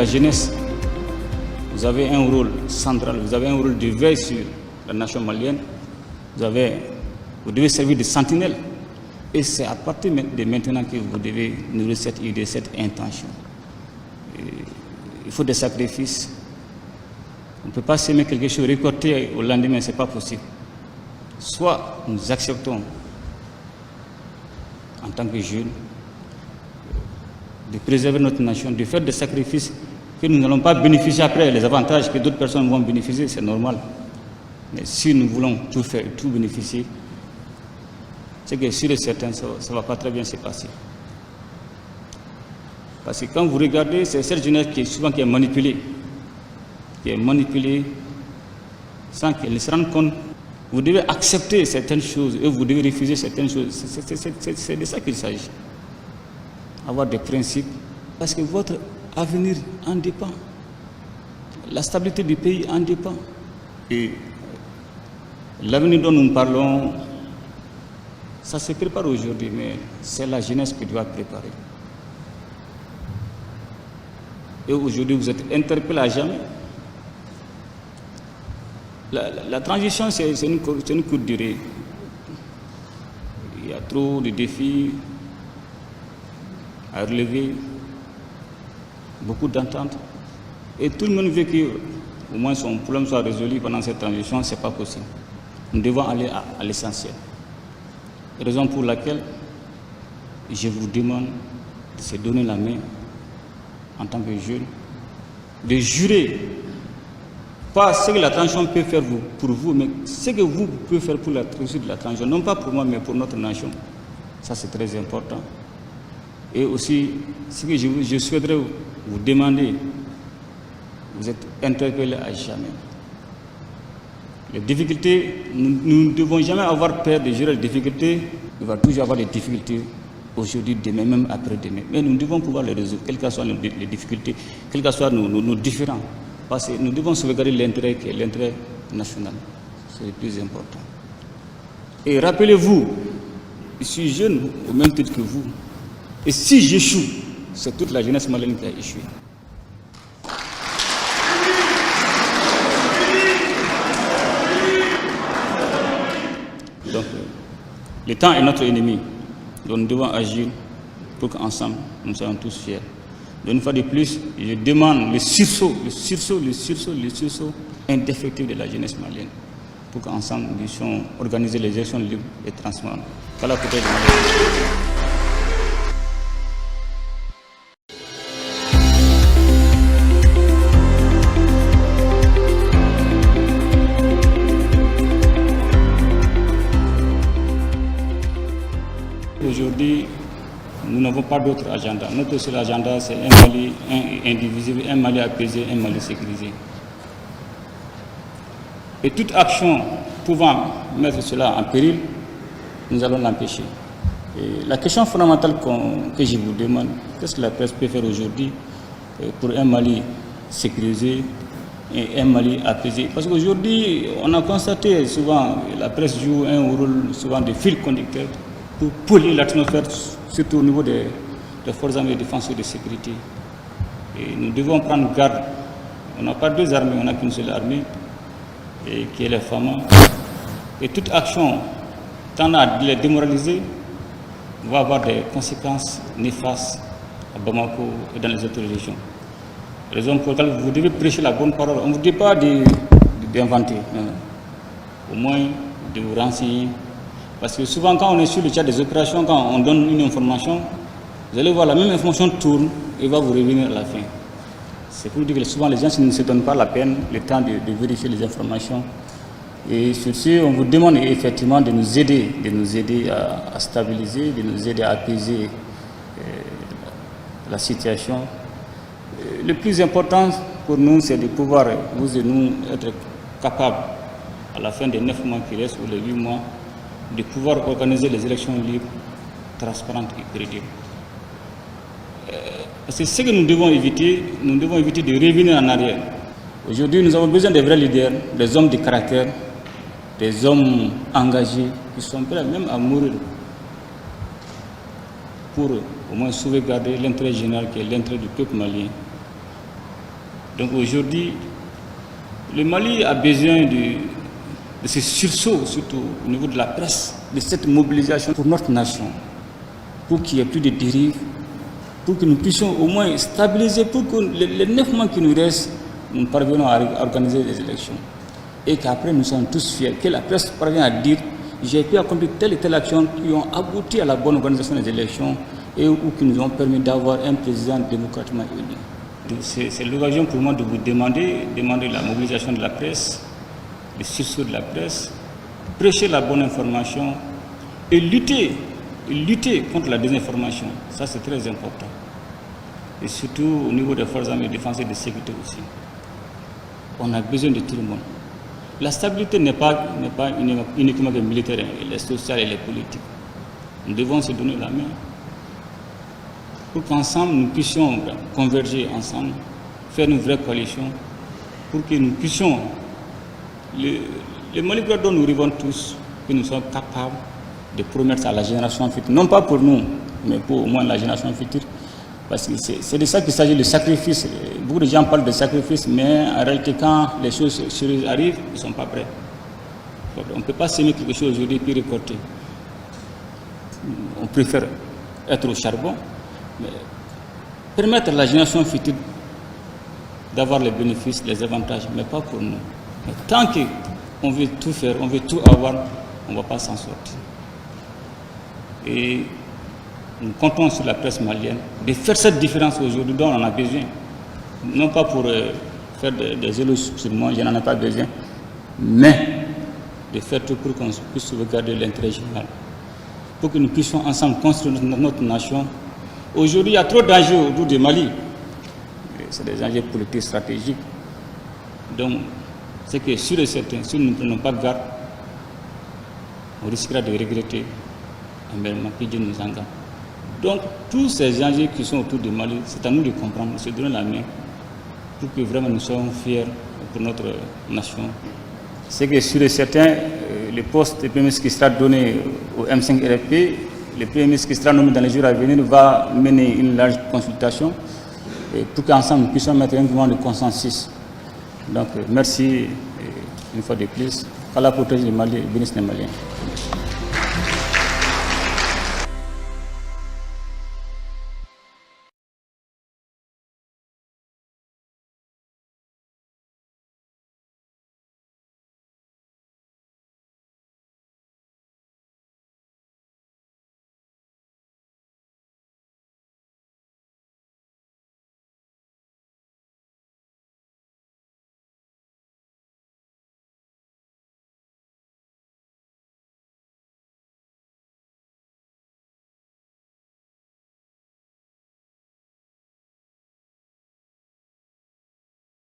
la jeunesse, vous avez un rôle central, vous avez un rôle de veille sur la nation malienne, vous devez servir de sentinelle. Et c'est à partir de maintenant que vous devez nourrir cette idée, cette intention. Il faut des sacrifices. On ne peut pas s'aimer quelque chose, récolter au lendemain, ce n'est pas possible. Soit nous acceptons, en tant que jeunes, de préserver notre nation, de faire des sacrifices que nous n'allons pas bénéficier après, les avantages que d'autres personnes vont bénéficier, c'est normal. Mais si nous voulons tout faire, tout bénéficier, c'est que sûr et certain, ça ne va pas très bien se passer. Parce que quand vous regardez, c'est cette jeunesse qui est manipulée. Qui est manipulée sans qu'elle se rende compte. Vous devez accepter certaines choses et vous devez refuser certaines choses. C'est de ça qu'il s'agit. Avoir des principes. Parce que votre avenir en dépend. La stabilité du pays en dépend. Et l'avenir dont nous parlons, ça se prépare aujourd'hui, mais c'est la jeunesse qui doit préparer. Et aujourd'hui, vous êtes interpellés à jamais. La transition, c'est une courte durée. Il y a trop de défis à relever, beaucoup d'ententes. Et tout le monde veut qu'au moins son problème soit résolu pendant cette transition, ce n'est pas possible. Nous devons aller à l'essentiel. Raison pour laquelle je vous demande de se donner la main en tant que jeune, de jurer, pas ce que la transition peut faire pour vous, mais ce que vous pouvez faire pour la réussite de la transition, non pas pour moi, mais pour notre nation. Ça, c'est très important. Et aussi, ce que je souhaiterais vous demander, vous êtes interpellés à jamais. Les difficultés, nous ne devons jamais avoir peur de gérer les difficultés. Il va toujours avoir des difficultés aujourd'hui, demain, même après-demain. Mais nous devons pouvoir les résoudre, quelles que soient les difficultés, quels que soient nos différends. Parce que nous devons sauvegarder l'intérêt qui est l'intérêt national. C'est le plus important. Et rappelez-vous, je suis jeune au même titre que vous. Et si j'échoue, c'est toute la jeunesse malienne qui a échoué. Donc, le temps est notre ennemi. Donc nous devons agir pour qu'ensemble, nous soyons tous fiers. Donc une fois de plus, je demande le sursaut indéfectible de la jeunesse malienne pour qu'ensemble nous puissions organiser les élections libres et transparentes. Voilà pour aujourd'hui, nous n'avons pas d'autre agenda. Notre seul agenda, c'est un Mali indivisible, un Mali apaisé, un Mali sécurisé. Et toute action pouvant mettre cela en péril, nous allons l'empêcher. Et la question fondamentale que je vous demande, qu'est-ce que la presse peut faire aujourd'hui pour un Mali sécurisé et un Mali apaisé? Parce qu'aujourd'hui, on a constaté souvent, la presse joue un rôle souvent de fil conducteur pour polluer l'atmosphère, surtout au niveau des forces armées de défense et de sécurité. Et nous devons prendre garde. On n'a pas deux armées, on n'a qu'une seule armée, et qui est les FAMA. Et toute action tendant à les démoraliser va avoir des conséquences néfastes à Bamako et dans les autres régions. Raison pour laquelle vous devez prêcher la bonne parole. On ne vous dit pas d'inventer, au moins de vous renseigner. Parce que souvent, quand on est sur le chat des opérations, quand on donne une information, vous allez voir la même information tourne et va vous revenir à la fin. C'est pour dire que souvent les gens ne se donnent pas la peine, le temps de vérifier les informations. Et sur ce, on vous demande effectivement de nous aider à stabiliser, de nous aider à apaiser la situation. Le plus important pour nous, c'est de pouvoir, vous et nous, être capables, à la fin des 9 mois qui restent, ou les 8 mois, de pouvoir organiser les élections libres, transparentes et crédibles. Parce que ce que nous devons éviter de revenir en arrière. Aujourd'hui, nous avons besoin de vrais leaders, des hommes de caractère, des hommes engagés, qui sont prêts même à mourir pour au moins sauvegarder l'intérêt général qui est l'intérêt du peuple malien. Donc aujourd'hui, le Mali a besoin de ce sursaut, surtout au niveau de la presse, de cette mobilisation pour notre nation, pour qu'il n'y ait plus de dérives, pour que nous puissions au moins stabiliser, pour que les 9 mois qui nous restent, nous parvenons à organiser des élections. Et qu'après nous sommes tous fiers, que la presse parvient à dire j'ai pu accomplir telle et telle action qui ont abouti à la bonne organisation des élections et ou qui nous ont permis d'avoir un président démocratiquement élu. C'est l'occasion pour moi de vous demander la mobilisation de la presse, le sursaut de la presse, prêcher la bonne information et lutter contre la désinformation. Ça, c'est très important. Et surtout au niveau des forces armées de défense et de sécurité aussi. On a besoin de tout le monde. La stabilité n'est pas uniquement des militaires, elle est sociale et elle est politique. Nous devons se donner la main pour qu'ensemble nous puissions converger ensemble, faire une vraie coalition, pour que nous puissions, le Mali dont nous rêvons tous, que nous sommes capables de promettre à la génération future, non pas pour nous, mais pour au moins la génération future, parce que c'est de ça qu'il s'agit, le sacrifice. Beaucoup de gens parlent de sacrifice, mais en réalité, quand les choses sérieuses arrivent, ils ne sont pas prêts. On ne peut pas s'aimer quelque chose aujourd'hui puis récolter. On préfère être au charbon, mais permettre à la génération future d'avoir les bénéfices, les avantages, mais pas pour nous. Mais tant qu'on veut tout faire, on veut tout avoir, on ne va pas s'en sortir. Et nous comptons sur la presse malienne de faire cette différence aujourd'hui dont on en a besoin. Non pas pour faire des éloges sur moi, je n'en ai pas besoin, mais de faire tout pour qu'on puisse sauvegarder l'intérêt général. Pour que nous puissions ensemble construire notre nation. Aujourd'hui, il y a trop d'enjeux autour du Mali. C'est des enjeux politiques stratégiques. Donc, c'est que sûr et certain, si nous ne prenons pas garde, on risquera de regretter un événement que Dieu nous engage. Donc, tous ces enjeux qui sont autour du Mali, c'est à nous de comprendre, de se donner la main pour que vraiment nous soyons fiers pour notre nation. C'est que sûr et certain, le poste de Premier ministre qui sera donné au M5 RFP, le Premier ministre qui sera nommé dans les jours à venir va mener une large consultation pour qu'ensemble nous puissions mettre un mouvement de consensus. Donc, merci une fois de plus. Allah protège les Maliens, bénisse les Maliens.